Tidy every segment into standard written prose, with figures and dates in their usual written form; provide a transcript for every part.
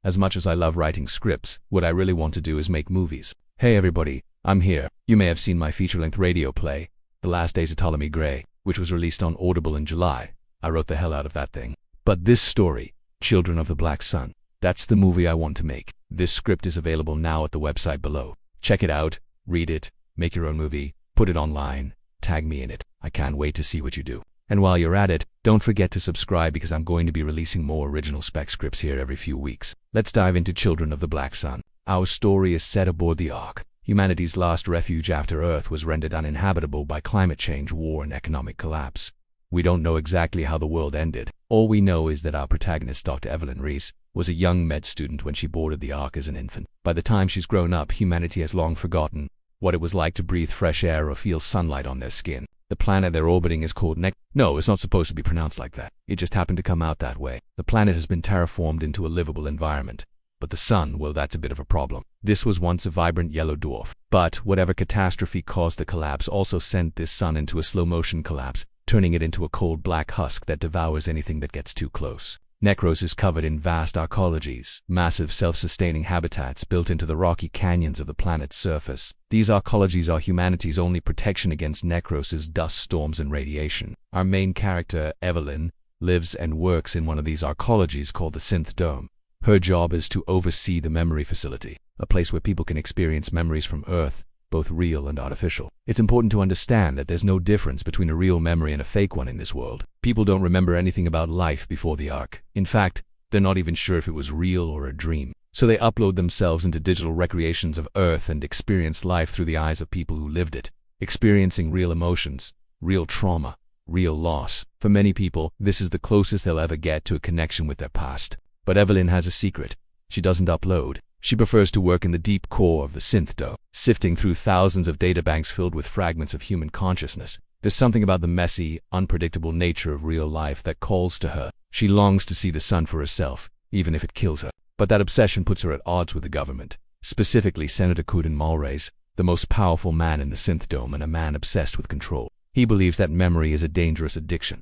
As much as I love writing scripts, what I really want to do is make movies. Hey everybody, I'm here. You may have seen my feature-length radio play, The Last Days of Ptolemy Grey, which was released on Audible in July. I wrote the hell out of that thing. But this story, Children of the Black Sun, that's the movie I want to make. This script is available now at the website below. Check it out, read it, make your own movie, put it online, tag me in it. I can't wait to see what you do. And while you're at it, don't forget to subscribe because I'm going to be releasing more original spec scripts here every few weeks. Let's dive into Children of the Black Sun. Our story is set aboard the Ark, humanity's last refuge after Earth was rendered uninhabitable by climate change, war, and economic collapse. We don't know exactly how the world ended. All we know is that our protagonist, Dr. Evelyn Reese, was a young med student when she boarded the Ark as an infant. By the time she's grown up, humanity has long forgotten what it was like to breathe fresh air or feel sunlight on their skin. The planet they're orbiting is called No, it's not supposed to be pronounced like that. It just happened to come out that way. The planet has been terraformed into a livable environment. But the sun, well, that's a bit of a problem. This was once a vibrant yellow dwarf. But whatever catastrophe caused the collapse also sent this sun into a slow-motion collapse, turning it into a cold black husk that devours anything that gets too close. Necros is covered in vast arcologies, massive self-sustaining habitats built into the rocky canyons of the planet's surface. These arcologies are humanity's only protection against Necros' dust storms and radiation. Our main character, Evelyn, lives and works in one of these arcologies called the Synth Dome. Her job is to oversee the memory facility, a place where people can experience memories from Earth, both real and artificial. It's important to understand that there's no difference between a real memory and a fake one in this world. People don't remember anything about life before the Ark. In fact, they're not even sure if it was real or a dream. So they upload themselves into digital recreations of Earth and experience life through the eyes of people who lived it, experiencing real emotions, real trauma, real loss. For many people, this is the closest they'll ever get to a connection with their past. But Evelyn has a secret. She doesn't upload. She prefers to work in the deep core of the Synth Dome, sifting through thousands of databanks filled with fragments of human consciousness. There's something about the messy, unpredictable nature of real life that calls to her. She longs to see the sun for herself, even if it kills her. But that obsession puts her at odds with the government, specifically Senator Kudin Mulrays, the most powerful man in the Synth Dome and a man obsessed with control. He believes that memory is a dangerous addiction,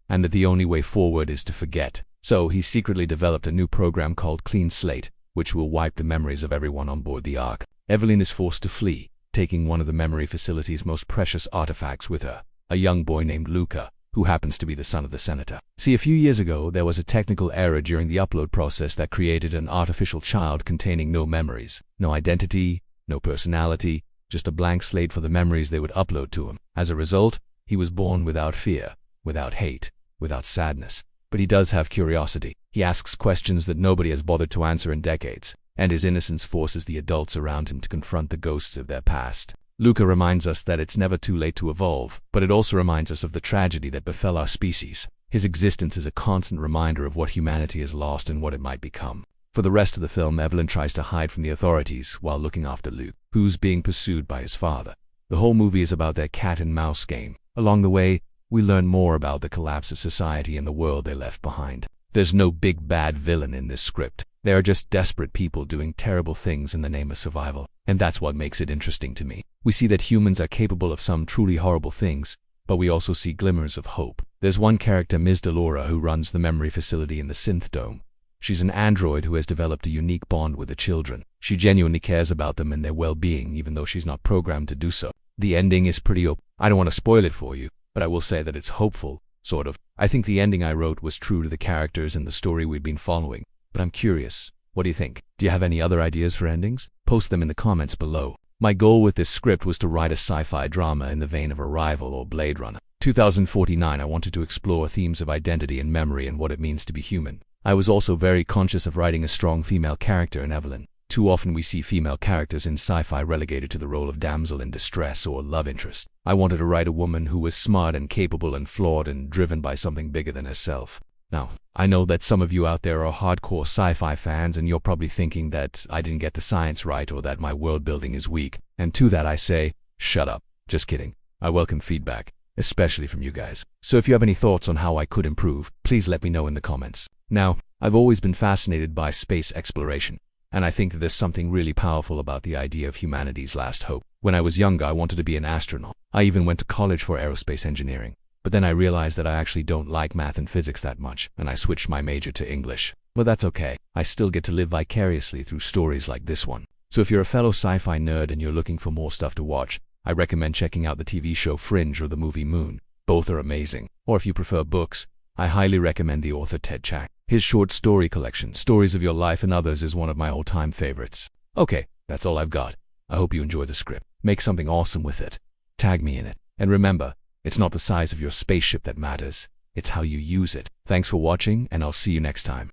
and that the only way forward is to forget. So he secretly developed a new program called Clean Slate, which will wipe the memories of everyone on board the Ark. Evelyn is forced to flee, taking one of the memory facility's most precious artifacts with her, a young boy named Luca, who happens to be the son of the senator. See, a few years ago, there was a technical error during the upload process that created an artificial child containing no memories, no identity, no personality, just a blank slate for the memories they would upload to him. As a result, he was born without fear, without hate, without sadness. But he does have curiosity. He asks questions that nobody has bothered to answer in decades, and his innocence forces the adults around him to confront the ghosts of their past. Luca reminds us that it's never too late to evolve, but it also reminds us of the tragedy that befell our species. His existence is a constant reminder of what humanity has lost and what it might become. For the rest of the film, Evelyn tries to hide from the authorities while looking after Luke, who's being pursued by his father. The whole movie is about their cat-and-mouse game. Along the way, we learn more about the collapse of society and the world they left behind. There's no big bad villain in this script. They are just desperate people doing terrible things in the name of survival. And that's what makes it interesting to me. We see that humans are capable of some truly horrible things, but we also see glimmers of hope. There's one character, Ms. Delora, who runs the memory facility in the Synth Dome. She's an android who has developed a unique bond with the children. She genuinely cares about them and their well-being, even though she's not programmed to do so. The ending is pretty I don't want to spoil it for you, but I will say that it's hopeful, sort of. I think the ending I wrote was true to the characters and the story we've been following. But I'm curious, what do you think? Do you have any other ideas for endings? Post them in the comments below. My goal with this script was to write a sci-fi drama in the vein of Arrival or Blade Runner. 2049, I wanted to explore themes of identity and memory and what it means to be human. I was also very conscious of writing a strong female character in Evelyn. Too often we see female characters in sci-fi relegated to the role of damsel in distress or love interest. I wanted to write a woman who was smart and capable and flawed and driven by something bigger than herself. Now, I know that some of you out there are hardcore sci-fi fans and you're probably thinking that I didn't get the science right or that my world building is weak. And to that I say, shut up. Just kidding. I welcome feedback, especially from you guys. So if you have any thoughts on how I could improve, please let me know in the comments. Now, I've always been fascinated by space exploration, and I think that there's something really powerful about the idea of humanity's last hope. When I was younger, I wanted to be an astronaut. I even went to college for aerospace engineering. But then I realized that I actually don't like math and physics that much, and I switched my major to English. But that's okay. I still get to live vicariously through stories like this one. So if you're a fellow sci-fi nerd and you're looking for more stuff to watch, I recommend checking out the TV show Fringe or the movie Moon. Both are amazing. Or if you prefer books, I highly recommend the author Ted Chiang. His short story collection, Stories of Your Life and Others, is one of my all-time favorites. Okay, that's all I've got. I hope you enjoy the script. Make something awesome with it. Tag me in it. And remember, it's not the size of your spaceship that matters. It's how you use it. Thanks for watching, and I'll see you next time.